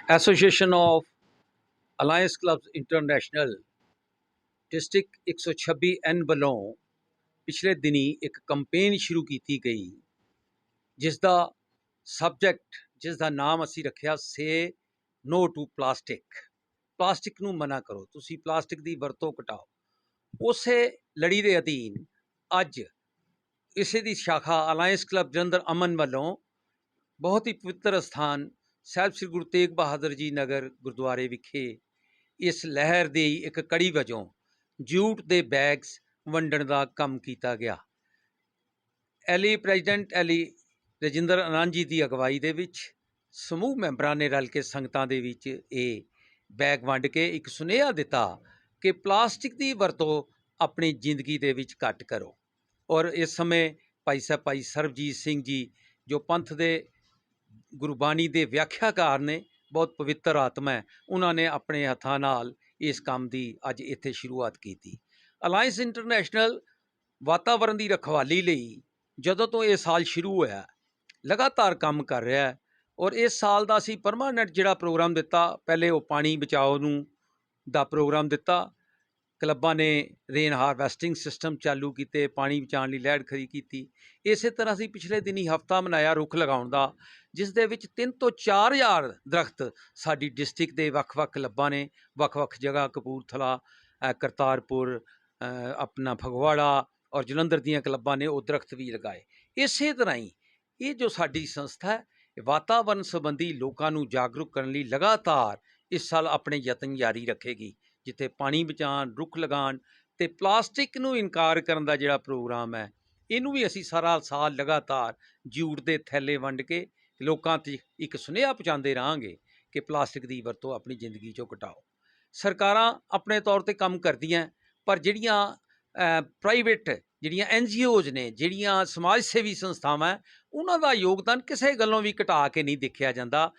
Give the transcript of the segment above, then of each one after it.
Association of alliance clubs international district 126 ਐਨ ਵੱਲੋਂ ਪਿਛਲੇ ਦਿਨੀ ਇੱਕ ਕੰਪੇਨ ਸ਼ੁਰੂ ਕੀਤੀ ਗਈ, ਜਿਸ ਦਾ ਸਬਜੈਕਟ, ਜਿਸ ਦਾ ਨਾਮ ਅਸੀਂ ਰੱਖਿਆ ਸੇ ਨੋ ਟੂ ਪਲਾਸਟਿਕ। ਪਲਾਸਟਿਕ ਨੂੰ ਮਨਾ ਕਰੋ, ਤੁਸੀਂ ਪਲਾਸਟਿਕ ਦੀ ਵਰਤੋਂ ਘਟਾਓ। ਉਸੇ ਲੜੀ ਦੇ ਅਧੀਨ ਅੱਜ ਇਸੇ ਦੀ ਸ਼ਾਖਾ ਅਲਾਇੰਸ ਕਲੱਬ ਜਲੰਧਰ ਅਮਨ ਵੱਲੋਂ ਬਹੁਤ ਹੀ ਪਵਿੱਤਰ ਸਥਾਨ ਸਾਹਿਬ ਸ੍ਰੀ ਗੁਰੂ ਤੇਗ ਬਹਾਦਰ ਜੀ ਨਗਰ ਗੁਰਦੁਆਰੇ ਵਿਖੇ ਇਸ ਲਹਿਰ ਦੀ ਇੱਕ ਕੜੀ ਵਜੋਂ ਜੂਟ ਦੇ ਬੈਗਸ ਵੰਡਣ ਦਾ ਕੰਮ ਕੀਤਾ ਗਿਆ। ਪ੍ਰੈਜ਼ੀਡੈਂਟ ਰਜਿੰਦਰ ਆਨੰਦ ਜੀ ਦੀ ਅਗਵਾਈ ਦੇ ਵਿੱਚ ਸਮੂਹ ਮੈਂਬਰਾਂ ਨੇ ਰਲ ਕੇ ਸੰਗਤਾਂ ਦੇ ਵਿੱਚ ਇਹ ਬੈਗ ਵੰਡ ਕੇ ਇੱਕ ਸੁਨੇਹਾ ਦਿੱਤਾ ਕਿ ਪਲਾਸਟਿਕ ਦੀ ਵਰਤੋਂ ਆਪਣੀ ਜ਼ਿੰਦਗੀ ਦੇ ਵਿੱਚ ਘੱਟ ਕਰੋ। ਔਰ ਇਸ ਸਮੇਂ ਭਾਈ ਸਰਬਜੀਤ ਸਿੰਘ ਜੀ, ਜੋ ਪੰਥ ਦੇ ਗੁਰਬਾਣੀ ਦੇ ਵਿਆਖਿਆਕਾਰ ਨੇ, ਬਹੁਤ ਪਵਿੱਤਰ ਆਤਮਾ ਹੈ, ਉਹਨਾਂ ਨੇ ਆਪਣੇ ਹੱਥਾਂ ਨਾਲ ਇਸ ਕੰਮ ਦੀ ਅੱਜ ਇੱਥੇ ਸ਼ੁਰੂਆਤ ਕੀਤੀ। ਅਲਾਇੰਸ ਇੰਟਰਨੈਸ਼ਨਲ ਵਾਤਾਵਰਣ ਦੀ ਰਖਵਾਲੀ ਲਈ ਜਦੋਂ ਤੋਂ ਇਹ ਸਾਲ ਸ਼ੁਰੂ ਹੋਇਆ ਲਗਾਤਾਰ ਕੰਮ ਕਰ ਰਿਹਾ ਹੈ। ਔਰ ਇਸ ਸਾਲ ਦਾ ਅਸੀਂ ਪਰਮਾਨੈਂਟ ਜਿਹੜਾ ਪ੍ਰੋਗਰਾਮ ਦਿੱਤਾ, ਪਹਿਲੇ ਉਹ ਪਾਣੀ ਬਚਾਓ ਨੂੰ ਦਾ ਪ੍ਰੋਗਰਾਮ ਦਿੱਤਾ। ਕਲੱਬਾਂ ਨੇ ਰੇਨ ਹਾਰਵੈਸਟਿੰਗ ਸਿਸਟਮ ਚਾਲੂ ਕੀਤੇ, ਪਾਣੀ ਬਚਾਉਣ ਲਈ ਲਹਿਰ ਖੜੀ ਕੀਤੀ। ਇਸੇ ਤਰ੍ਹਾਂ ਅਸੀਂ ਪਿਛਲੇ ਦਿਨੀ ਹਫ਼ਤਾ ਮਨਾਇਆ ਰੁੱਖ ਲਗਾਉਣ ਦਾ, ਜਿਸ ਦੇ ਵਿੱਚ 3 ਤੋਂ 4 ਹਜ਼ਾਰ ਦਰਖਤ ਸਾਡੀ ਡਿਸਟ੍ਰਿਕਟ ਦੇ ਵੱਖ-ਵੱਖ ਕਲੱਬਾਂ ਨੇ ਵੱਖ-ਵੱਖ ਜਗ੍ਹਾ, ਕਪੂਰਥਲਾ, ਕਰਤਾਰਪੁਰ, ਆਪਣਾ ਫਗਵਾੜਾ ਔਰ ਜਲੰਧਰ ਦੀਆਂ ਕਲੱਬਾਂ ਨੇ ਉਹ ਦਰਖਤ ਵੀ ਲਗਾਏ। ਇਸੇ ਤਰ੍ਹਾਂ ਹੀ ਇਹ ਜੋ ਸਾਡੀ ਸੰਸਥਾ ਹੈ, ਵਾਤਾਵਰਣ ਸੰਬੰਧੀ ਲੋਕਾਂ ਨੂੰ ਜਾਗਰੂਕ ਕਰਨ ਲਈ ਲਗਾਤਾਰ ਇਸ ਸਾਲ ਆਪਣੇ ਯਤਨ ਜਾਰੀ ਰੱਖੇਗੀ। ਜਿੱਥੇ ਪਾਣੀ ਬਚਾਉਣ, ਰੁੱਖ ਲਗਾਉਣ ਅਤੇ ਪਲਾਸਟਿਕ ਨੂੰ ਇਨਕਾਰ ਕਰਨ ਦਾ ਜਿਹੜਾ ਪ੍ਰੋਗਰਾਮ ਹੈ, ਇਹਨੂੰ ਵੀ ਅਸੀਂ ਸਾਰਾ ਸਾਲ ਲਗਾਤਾਰ ਜੂਟ ਦੇ ਥੈਲੇ ਵੰਡ ਕੇ ਲੋਕਾਂ 'ਤੇ ਇੱਕ ਸੁਨੇਹਾ ਪਹੁੰਚਾਉਂਦੇ ਰਹਾਂਗੇ ਕਿ ਪਲਾਸਟਿਕ ਦੀ ਵਰਤੋਂ ਆਪਣੀ ਜ਼ਿੰਦਗੀ 'ਚੋਂ ਘਟਾਓ। ਸਰਕਾਰਾਂ ਆਪਣੇ ਤੌਰ 'ਤੇ ਕੰਮ ਕਰਦੀਆਂ, ਪਰ ਜਿਹੜੀਆਂ ਪ੍ਰਾਈਵੇਟ ਜਿਹੜੀਆਂ NGOs ਨੇ, ਜਿਹੜੀਆਂ ਸਮਾਜ ਸੇਵੀ ਸੰਸਥਾਵਾਂ, ਉਹਨਾਂ ਦਾ ਯੋਗਦਾਨ ਕਿਸੇ ਗੱਲੋਂ ਵੀ ਘਟਾ ਕੇ ਨਹੀਂ ਦੇਖਿਆ ਜਾਂਦਾ।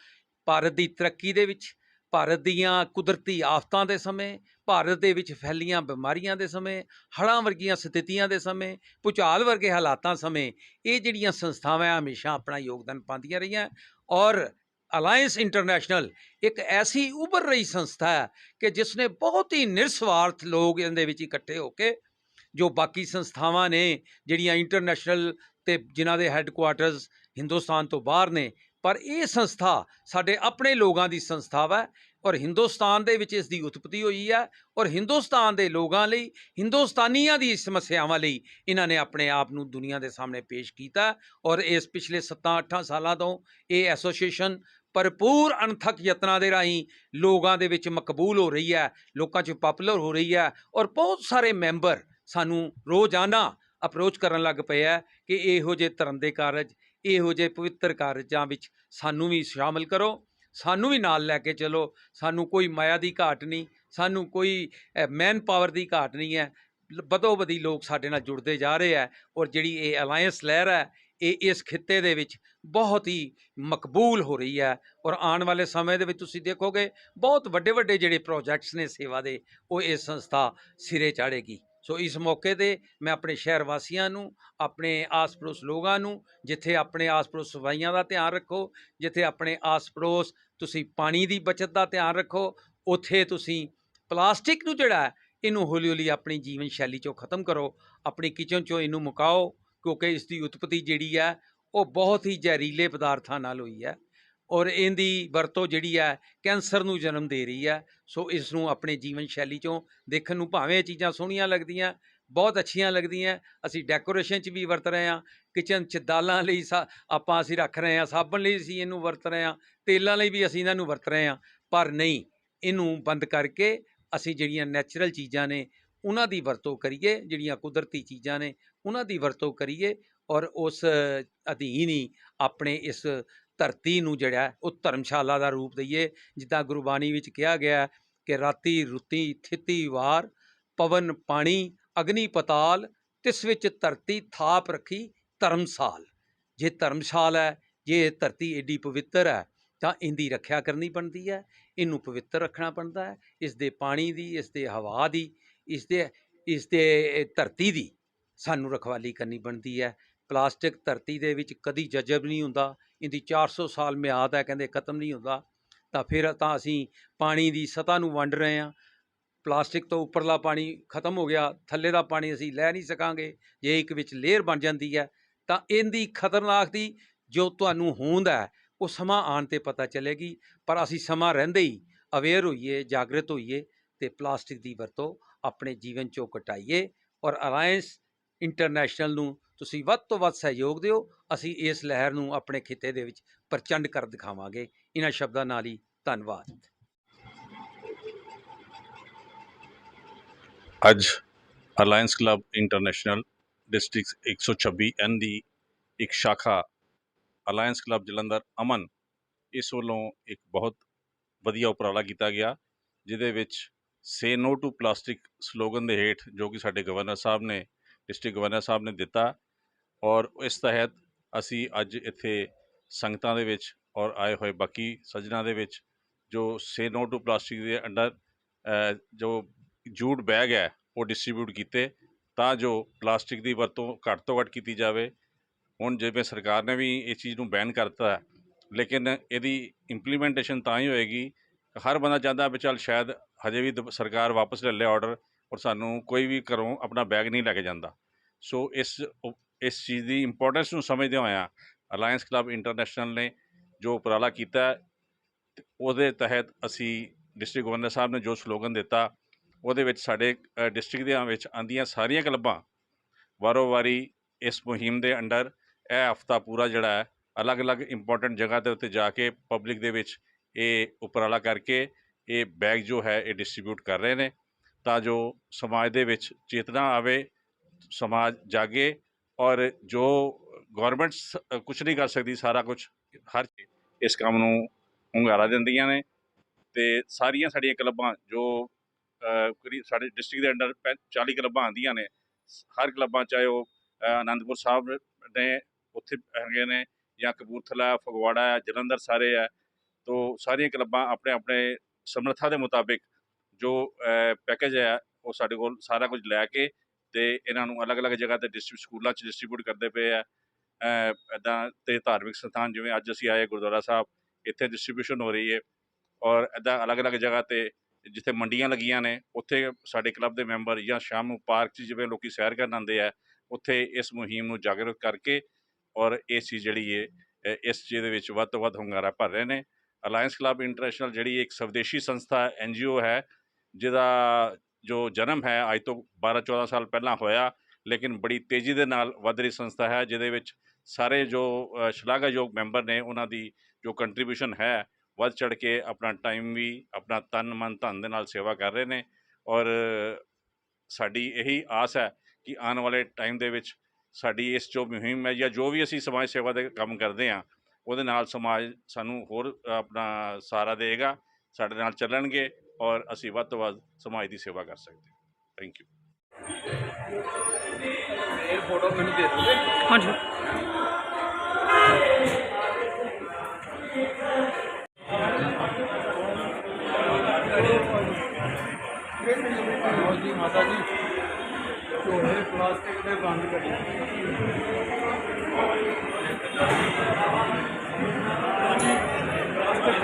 ਭਾਰਤ ਦੀ ਤਰੱਕੀ ਦੇ ਵਿੱਚ, ਭਾਰਤ ਦੀਆਂ ਕੁਦਰਤੀ ਆਫਤਾਂ ਦੇ ਸਮੇਂ, ਭਾਰਤ ਦੇ ਵਿੱਚ ਫੈਲੀਆਂ ਬਿਮਾਰੀਆਂ ਦੇ ਸਮੇਂ, ਹੜ੍ਹਾਂ ਵਰਗੀਆਂ ਸਥਿਤੀਆਂ ਦੇ ਸਮੇਂ, ਭੂਚਾਲ ਵਰਗੇ ਹਾਲਾਤਾਂ ਸਮੇਂ ਇਹ ਜਿਹੜੀਆਂ ਸੰਸਥਾਵਾਂ ਹਮੇਸ਼ਾ ਆਪਣਾ ਯੋਗਦਾਨ ਪਾਉਂਦੀਆਂ ਰਹੀਆਂ। ਔਰ ਅਲਾਇੰਸ ਇੰਟਰਨੈਸ਼ਨਲ ਇੱਕ ਐਸੀ ਉੱਭਰ ਰਹੀ ਸੰਸਥਾ ਹੈ ਕਿ ਜਿਸ ਨੇ ਬਹੁਤ ਹੀ ਨਿਰਸਵਾਰਥ ਲੋਕ ਇਹਦੇ ਵਿੱਚ ਇਕੱਠੇ ਹੋ ਕੇ, ਜੋ ਬਾਕੀ ਸੰਸਥਾਵਾਂ ਨੇ ਜਿਹੜੀਆਂ ਇੰਟਰਨੈਸ਼ਨਲ ਅਤੇ ਜਿਨ੍ਹਾਂ ਦੇ ਹੈੱਡਕੁਆਰਟਰਸ ਹਿੰਦੁਸਤਾਨ ਤੋਂ ਬਾਹਰ ਨੇ, ਪਰ ਇਹ ਸੰਸਥਾ ਸਾਡੇ ਆਪਣੇ ਲੋਕਾਂ ਦੀ ਸੰਸਥਾ ਹੈ। ਔਰ ਹਿੰਦੁਸਤਾਨ ਦੇ ਵਿੱਚ ਇਸ ਦੀ ਉਤਪਤੀ ਹੋਈ ਹੈ ਔਰ ਹਿੰਦੁਸਤਾਨ ਦੇ ਲੋਕਾਂ ਲਈ, ਹਿੰਦੁਸਤਾਨੀਆਂ ਦੀ ਸਮੱਸਿਆਵਾਂ ਲਈ ਇਹਨਾਂ ਨੇ ਆਪਣੇ ਆਪ ਨੂੰ ਦੁਨੀਆ ਦੇ ਸਾਹਮਣੇ ਪੇਸ਼ ਕੀਤਾ। ਔਰ ਇਸ ਪਿਛਲੇ 7-8 ਸਾਲਾਂ ਤੋਂ ਇਹ ਐਸੋਸੀਏਸ਼ਨ ਭਰਪੂਰ ਅਣਥੱਕ ਯਤਨਾਂ ਦੇ ਰਾਹੀਂ ਲੋਕਾਂ ਦੇ ਵਿੱਚ ਮਕਬੂਲ ਹੋ ਰਹੀ ਹੈ, ਲੋਕਾਂ 'ਚ ਪਾਪੂਲਰ ਹੋ ਰਹੀ ਹੈ। ਔਰ ਬਹੁਤ ਸਾਰੇ ਮੈਂਬਰ ਸਾਨੂੰ ਰੋਜ਼ਾਨਾ ਅਪਰੋਚ ਕਰਨ ਲੱਗ ਪਏ ਹੈ ਕਿ ਇਹੋ ਜਿਹੇ ਧਰਮ ਦੇ ਕਾਰਜ, ਇਹੋ ਜਿਹੇ ਪਵਿੱਤਰ ਕਾਰਜਾਂ ਵਿੱਚ ਸਾਨੂੰ ਵੀ ਸ਼ਾਮਿਲ ਕਰੋ, ਸਾਨੂੰ ਵੀ ਨਾਲ ਲੈ ਕੇ ਚਲੋ। ਸਾਨੂੰ ਕੋਈ ਮਾਇਆ ਦੀ ਘਾਟ ਨਹੀਂ, ਸਾਨੂੰ ਕੋਈ ਮੈਨ ਪਾਵਰ ਦੀ ਘਾਟ ਨਹੀਂ ਹੈ। ਬਦੋ ਬਦੀ ਲੋਕ ਸਾਡੇ ਨਾਲ ਜੁੜਦੇ ਜਾ ਰਹੇ ਹੈ। ਔਰ ਜਿਹੜੀ ਇਹ ਅਲਾਇੰਸ ਲਹਿਰ ਹੈ, ਇਹ ਇਸ ਖਿੱਤੇ ਦੇ ਵਿੱਚ ਬਹੁਤ ਹੀ ਮਕਬੂਲ ਹੋ ਰਹੀ ਹੈ। ਔਰ ਆਉਣ ਵਾਲੇ ਸਮੇਂ ਦੇ ਵਿੱਚ ਤੁਸੀਂ ਦੇਖੋਗੇ ਬਹੁਤ ਵੱਡੇ ਵੱਡੇ ਜਿਹੜੇ ਪ੍ਰੋਜੈਕਟਸ ਨੇ ਸੇਵਾ ਦੇ, ਉਹ ਇਹ ਸੰਸਥਾ ਸਿਰੇ ਚਾੜੇਗੀ। ਸੋ ਇਸ ਮੌਕੇ 'ਤੇ ਮੈਂ ਆਪਣੇ ਸ਼ਹਿਰ ਵਾਸੀਆਂ ਨੂੰ, ਆਪਣੇ ਆਸ ਪੜੋਸ ਲੋਕਾਂ ਨੂੰ, ਜਿੱਥੇ ਆਪਣੇ ਆਸ ਪੜੋਸ ਸਫਾਈਆਂ ਦਾ ਧਿਆਨ ਰੱਖੋ, ਜਿੱਥੇ ਆਪਣੇ ਆਸ ਪੜੋਸ ਤੁਸੀਂ ਪਾਣੀ ਦੀ ਬੱਚਤ ਦਾ ਧਿਆਨ ਰੱਖੋ, ਉੱਥੇ ਤੁਸੀਂ ਪਲਾਸਟਿਕ ਨੂੰ ਜਿਹੜਾ ਇਹਨੂੰ ਹੌਲੀ ਹੌਲੀ ਆਪਣੀ ਜੀਵਨ ਸ਼ੈਲੀ 'ਚੋਂ ਖ਼ਤਮ ਕਰੋ, ਆਪਣੀ ਕਿਚਨ 'ਚੋਂ ਇਹਨੂੰ ਮੁਕਾਓ, ਕਿਉਂਕਿ ਇਸ ਦੀ ਉਤਪਤੀ ਜਿਹੜੀ ਹੈ ਉਹ ਬਹੁਤ ਹੀ ਜ਼ਹਿਰੀਲੇ ਪਦਾਰਥਾਂ ਨਾਲ ਹੋਈ ਹੈ। ਔਰ ਇਹਦੀ ਵਰਤੋਂ ਜਿਹੜੀ ਹੈ ਕੈਂਸਰ ਨੂੰ ਜਨਮ ਦੇ ਰਹੀ ਹੈ। ਸੋ ਇਸ ਨੂੰ ਆਪਣੇ ਜੀਵਨ ਸ਼ੈਲੀ 'ਚੋਂ ਦੇਖਣ ਨੂੰ ਭਾਵੇਂ ਇਹ ਚੀਜ਼ਾਂ ਸੋਹਣੀਆਂ ਲੱਗਦੀਆਂ, ਬਹੁਤ ਅੱਛੀਆਂ ਲੱਗਦੀਆਂ, ਅਸੀਂ ਡੈਕੋਰੇਸ਼ਨ 'ਚ ਵੀ ਵਰਤ ਰਹੇ ਹਾਂ, ਕਿਚਨ 'ਚ ਦਾਲਾਂ ਲਈ ਅਸੀਂ ਰੱਖ ਰਹੇ ਹਾਂ, ਸਾਬਣ ਲਈ ਅਸੀਂ ਇਹਨੂੰ ਵਰਤ ਰਹੇ ਹਾਂ, ਤੇਲਾਂ ਲਈ ਵੀ ਅਸੀਂ ਇਹਨਾਂ ਨੂੰ ਵਰਤ ਰਹੇ ਹਾਂ, ਪਰ ਨਹੀਂ, ਇਹਨੂੰ ਬੰਦ ਕਰਕੇ ਅਸੀਂ ਜਿਹੜੀਆਂ ਨੈਚੁਰਲ ਚੀਜ਼ਾਂ ਨੇ ਉਹਨਾਂ ਦੀ ਵਰਤੋਂ ਕਰੀਏ, ਜਿਹੜੀਆਂ ਕੁਦਰਤੀ ਚੀਜ਼ਾਂ ਨੇ ਉਹਨਾਂ ਦੀ ਵਰਤੋਂ ਕਰੀਏ। ਔਰ ਉਸ ਅਧੀਨ ਹੀ ਆਪਣੇ ਇਸ ਧਰਤੀ ਨੂੰ ਜਿਹੜਾ ਉਹ ਧਰਮਸ਼ਾਲਾ ਦਾ ਰੂਪ ਦਈਏ। ਜਿੱਦਾਂ ਗੁਰਬਾਣੀ ਵਿੱਚ ਕਿਹਾ ਗਿਆ ਕਿ ਰਾਤੀ ਰੁੱਤੀ ਥਿਤੀ ਵਾਰ, ਪਵਨ ਪਾਣੀ ਅਗਨੀ ਪਤਾਲ, ਤਿਸ ਵਿੱਚ ਧਰਤੀ ਥਾਪ ਰੱਖੀ ਧਰਮਸਾਲ। ਜੇ ਧਰਮਸਾਲ ਹੈ, ਜੇ ਧਰਤੀ ਐਡੀ ਪਵਿੱਤਰ ਹੈ ਤਾਂ ਇਹਦੀ ਰੱਖਿਆ ਕਰਨੀ ਬਣਦੀ ਹੈ, ਇਹਨੂੰ ਪਵਿੱਤਰ ਰੱਖਣਾ ਬਣਦਾ ਹੈ। ਇਸ ਦੇ ਪਾਣੀ ਦੀ, ਇਸ ਦੇ ਹਵਾ ਦੀ, ਇਸ ਦੇ ਧਰਤੀ ਦੀ ਸਾਨੂੰ ਰਖਵਾਲੀ ਕਰਨੀ ਬਣਦੀ ਹੈ। ਪਲਾਸਟਿਕ ਧਰਤੀ ਦੇ ਵਿੱਚ ਕਦੀ ਜਜ਼ਬ ਨਹੀਂ ਹੁੰਦਾ, ਇਹਦੀ 400 ਸਾਲ ਮਿਆਦ ਹੈ, ਕਹਿੰਦੇ ਖ਼ਤਮ ਨਹੀਂ ਹੁੰਦਾ। ਤਾਂ ਫਿਰ ਤਾਂ ਅਸੀਂ ਪਾਣੀ ਦੀ ਸਤ੍ਹਾ ਨੂੰ ਵੰਡ ਰਹੇ ਹਾਂ। ਪਲਾਸਟਿਕ ਤੋਂ ਉੱਪਰਲਾ ਪਾਣੀ ਖਤਮ ਹੋ ਗਿਆ, ਥੱਲੇ ਦਾ ਪਾਣੀ ਅਸੀਂ ਲੈ ਨਹੀਂ ਸਕਾਂਗੇ। ਜੇ ਇੱਕ ਵਿੱਚ ਲੇਅਰ ਬਣ ਜਾਂਦੀ ਹੈ ਤਾਂ ਇਹਦੀ ਖਤਰਨਾਕ ਦੀ ਜੋ ਤੁਹਾਨੂੰ ਹੋਂਦ ਹੈ ਉਹ ਸਮਾਂ ਆਉਣ 'ਤੇ ਪਤਾ ਚੱਲੇਗੀ। ਪਰ ਅਸੀਂ ਸਮਾਂ ਰਹਿੰਦੇ ਹੀ ਅਵੇਅਰ ਹੋਈਏ, ਜਾਗਰਤ ਹੋਈਏ ਅਤੇ ਪਲਾਸਟਿਕ ਦੀ ਵਰਤੋਂ ਆਪਣੇ ਜੀਵਨ 'ਚੋਂ ਘਟਾਈਏ। ਔਰ ਅਲਾਇੰਸ ਇੰਟਰਨੈਸ਼ਨਲ ਨੂੰ ਤੁਸੀਂ ਵੱਧ ਤੋਂ ਵੱਧ ਸਹਿਯੋਗ ਦਿਓ। ਅਸੀਂ ਇਸ ਲਹਿਰ ਨੂੰ ਆਪਣੇ ਖਿੱਤੇ ਦੇ ਵਿੱਚ ਪ੍ਰਚੰਡ ਕਰ ਦਿਖਾਵਾਂਗੇ। ਇਹਨਾਂ ਸ਼ਬਦਾਂ ਨਾਲ ਹੀ ਧੰਨਵਾਦ। ਅੱਜ alliance club international district 126N ਦੀ ਇੱਕ ਸ਼ਾਖਾ ਅਲਾਇੰਸ ਕਲੱਬ ਜਲੰਧਰ ਅਮਨ, ਇਸ ਵੱਲੋਂ ਇੱਕ ਬਹੁਤ ਵਧੀਆ ਉਪਰਾਲਾ ਕੀਤਾ ਗਿਆ, ਜਿਹਦੇ ਵਿੱਚ ਸੇ ਨੋ ਟੂ ਪਲਾਸਟਿਕ ਸਲੋਗਨ ਦੇ ਹੇਠ, ਜੋ ਕਿ ਸਾਡੇ ਗਵਰਨਰ ਸਾਹਿਬ ਨੇ, ਡਿਸਟ੍ਰਿਕਟ ਗਵਰਨਰ ਸਾਹਿਬ ਨੇ ਦਿੱਤਾ, ਔਰ ਇਸ ਤਹਿਤ ਅਸੀਂ ਅੱਜ ਇੱਥੇ ਸੰਗਤਾਂ ਦੇ ਵਿੱਚ ਔਰ ਆਏ ਹੋਏ ਬਾਕੀ ਸੱਜਣਾਂ ਦੇ ਵਿੱਚ ਜੋ ਸੇ ਨੋ ਟੂ ਪਲਾਸਟਿਕ ਦੇ ਅੰਡਰ ਜੋ ਜੂਟ ਬੈਗ ਹੈ ਉਹ ਡਿਸਟਰੀਬਿਊਟ ਕੀਤੇ, ਤਾਂ ਜੋ ਪਲਾਸਟਿਕ ਦੀ ਵਰਤੋਂ ਘੱਟ ਤੋਂ ਘੱਟ ਕੀਤੀ ਜਾਵੇ। ਹੁਣ ਜਿਵੇਂ ਸਰਕਾਰ ਨੇ ਵੀ ਇਸ ਚੀਜ਼ ਨੂੰ ਬੈਨ ਕਰਤਾ, ਲੇਕਿਨ ਇਹਦੀ ਇੰਪਲੀਮੈਂਟੇਸ਼ਨ ਤਾਂ ਹੀ ਹੋਏਗੀ। ਹਰ ਬੰਦਾ ਚਾਹੁੰਦਾ ਵੀ ਚੱਲ ਸ਼ਾਇਦ ਹਜੇ ਵੀ ਸਰਕਾਰ ਵਾਪਸ ਲੈ ਲੇ ਆਰਡਰ, ਔਰ ਸਾਨੂੰ ਕੋਈ ਵੀ ਘਰੋਂ ਆਪਣਾ ਬੈਗ ਨਹੀਂ ਲੈ ਕੇ ਜਾਂਦਾ। ਸੋ ਇਸ ਚੀਜ਼ ਦੀ ਇੰਪੋਰਟੈਂਸ ਨੂੰ ਸਮਝਦੇ ਹੋਇਆ ਅਲਾਇੰਸ ਕਲੱਬ ਇੰਟਰਨੈਸ਼ਨਲ ਨੇ ਜੋ ਉਪਰਾਲਾ ਕੀਤਾ, ਉਹਦੇ ਤਹਿਤ ਅਸੀਂ ਡਿਸਟ੍ਰਿਕਟ ਗਵਰਨਰ ਸਾਹਿਬ ਨੇ ਜੋ ਸਲੋਗਨ ਦਿੱਤਾ, ਉਹਦੇ ਵਿੱਚ ਸਾਡੇ ਡਿਸਟ੍ਰਿਕਟ ਦੇ ਵਿੱਚ ਆਉਂਦੀਆਂ ਸਾਰੀਆਂ ਕਲੱਬਾਂ ਵਾਰੋ ਵਾਰੀ ਇਸ ਮੁਹਿੰਮ ਦੇ ਅੰਡਰ ਇਹ ਹਫ਼ਤਾ ਪੂਰਾ ਜਿਹੜਾ ਹੈ ਅਲੱਗ-ਅਲੱਗ ਇੰਪੋਰਟੈਂਟ ਜਗ੍ਹਾ ਦੇ ਉੱਤੇ ਜਾ ਕੇ ਪਬਲਿਕ ਦੇ ਵਿੱਚ ਇਹ ਉਪਰਾਲਾ ਕਰਕੇ ਇਹ ਬੈਗ ਜੋ ਹੈ ਇਹ ਡਿਸਟਰੀਬਿਊਟ ਕਰ ਰਹੇ ਨੇ, ਤਾਂ ਜੋ ਸਮਾਜ ਦੇ ਵਿੱਚ ਚੇਤਨਾ ਆਵੇ, ਸਮਾਜ ਜਾਗੇ, ਔਰ ਜੋ ਗੌਰਮੈਂਟਸ ਕੁਛ ਨਹੀਂ ਕਰ ਸਕਦੀ, ਸਾਰਾ ਕੁਛ ਹਰ ਇਸ ਕੰਮ ਨੂੰ ਹੁੰਗਾਰਾ ਦਿੰਦੀਆਂ ਨੇ। ਅਤੇ ਸਾਰੀਆਂ ਸਾਡੀਆਂ ਕਲੱਬਾਂ ਜੋ ਸਾਡੇ ਡਿਸਟ੍ਰਿਕਟ ਦੇ ਅੰਡਰ 40 ਕਲੱਬਾਂ ਆਉਂਦੀਆਂ ਨੇ, ਹਰ ਕਲੱਬਾਂ ਚਾਹੇ ਉਹ ਅਨੰਦਪੁਰ ਸਾਹਿਬ ਨੇ ਉੱਥੇ ਹੈਗੇ ਨੇ, ਜਾਂ ਕਪੂਰਥਲਾ, ਫਗਵਾੜਾ ਹੈ, ਜਲੰਧਰ ਸਾਰੇ ਹੈ, ਤੋ ਸਾਰੀਆਂ ਕਲੱਬਾਂ ਆਪਣੇ ਆਪਣੇ ਸਮਰੱਥਾ ਦੇ ਮੁਤਾਬਿਕ ਜੋ ਪੈਕੇਜ ਹੈ ਉਹ ਸਾਡੇ ਕੋਲ ਸਾਰਾ ਕੁਝ ਲੈ ਕੇ ਅਤੇ ਇਹਨਾਂ ਨੂੰ ਅਲੱਗ-ਅਲੱਗ ਜਗ੍ਹਾ 'ਤੇ ਸਕੂਲਾਂ 'ਚ ਡਿਸਟਰੀਬਿਊਟ ਕਰਦੇ ਪਏ ਆ। ਇੱਦਾਂ ਅਤੇ ਧਾਰਮਿਕ ਸਥਾਨ ਜਿਵੇਂ ਅੱਜ ਅਸੀਂ ਆਏ ਗੁਰਦੁਆਰਾ ਸਾਹਿਬ, ਇੱਥੇ ਡਿਸਟਰੀਬਿਊਸ਼ਨ ਹੋ ਰਹੀ ਹੈ, ਔਰ ਇੱਦਾਂ ਅਲੱਗ-ਅਲੱਗ ਜਗ੍ਹਾ 'ਤੇ ਜਿੱਥੇ ਮੰਡੀਆਂ ਲੱਗੀਆਂ ਨੇ ਉੱਥੇ ਸਾਡੇ ਕਲੱਬ ਦੇ ਮੈਂਬਰ, ਜਾਂ ਸ਼ਾਮ ਨੂੰ ਪਾਰਕ 'ਚ ਜਿਵੇਂ ਲੋਕ ਸੈਰ ਕਰਨ ਆਉਂਦੇ ਆ, ਉੱਥੇ ਇਸ ਮੁਹਿੰਮ ਨੂੰ ਜਾਗਰੂਕ ਕਰਕੇ ਔਰ ਇਹ ਚੀਜ਼ ਜਿਹੜੀ ਹੈ ਇਸ ਚੀਜ਼ ਦੇ ਵਿੱਚ ਵੱਧ ਤੋਂ ਵੱਧ ਹੁੰਗਾਰਾ ਭਰ ਰਹੇ ਨੇ। ਅਲਾਇੰਸ ਕਲੱਬ ਇੰਟਰਨੈਸ਼ਨਲ ਜਿਹੜੀ ਇੱਕ ਸਵਦੇਸ਼ੀ ਸੰਸਥਾ NGO ਹੈ, ਜਿਹਦਾ ਜੋ ਜਨਮ ਹੈ ਅੱਜ ਤੋਂ 12-14 ਸਾਲ ਪਹਿਲਾਂ ਹੋਇਆ, ਲੇਕਿਨ ਬੜੀ ਤੇਜ਼ੀ ਦੇ ਨਾਲ ਵੱਧ ਰਹੀ ਸੰਸਥਾ ਹੈ, ਜਿਹਦੇ ਵਿੱਚ ਸਾਰੇ ਜੋ ਸ਼ਲਾਘਾਯੋਗ ਮੈਂਬਰ ਨੇ ਉਹਨਾਂ ਦੀ ਜੋ ਕੰਟਰੀਬਿਊਸ਼ਨ ਹੈ ਵੱਧ ਚੜ੍ਹ ਕੇ ਆਪਣਾ ਟਾਈਮ ਵੀ, ਆਪਣਾ ਤਨ ਮਨ ਧਨ ਦੇ ਨਾਲ ਸੇਵਾ ਕਰ ਰਹੇ ਨੇ। ਔਰ ਸਾਡੀ ਇਹੀ ਆਸ ਹੈ ਕਿ ਆਉਣ ਵਾਲੇ ਟਾਈਮ ਦੇ ਵਿੱਚ ਸਾਡੀ ਇਸ ਜੋ ਮੁਹਿੰਮ ਹੈ ਜਾਂ ਜੋ ਵੀ ਅਸੀਂ ਸਮਾਜ ਸੇਵਾ ਦੇ ਕੰਮ ਕਰਦੇ ਹਾਂ, ਉਹਦੇ ਨਾਲ ਸਮਾਜ ਸਾਨੂੰ ਹੋਰ ਆਪਣਾ ਸਹਾਰਾ ਦੇਗਾ, ਸਾਡੇ ਨਾਲ ਚੱਲਣਗੇ, ਔਰ ਅਸੀਂ ਵੱਧ ਤੋਂ ਵੱਧ ਸਮਾਜ ਦੀ ਸੇਵਾ ਕਰ ਸਕਦੇ ਹਾਂ। Thank you. ਇਹ ਫੋਟੋ ਮੈਨੂੰ ਦੇ ਦਿਓ। ਹਾਂਜੀ। ਮਾਤਾ ਜੀ ਝੋਲੇ ਪਲਾਸਟਿਕ ਦੇ ਬੰਦ ਕਰੀਏ। ਪਲਾਸਟਿਕ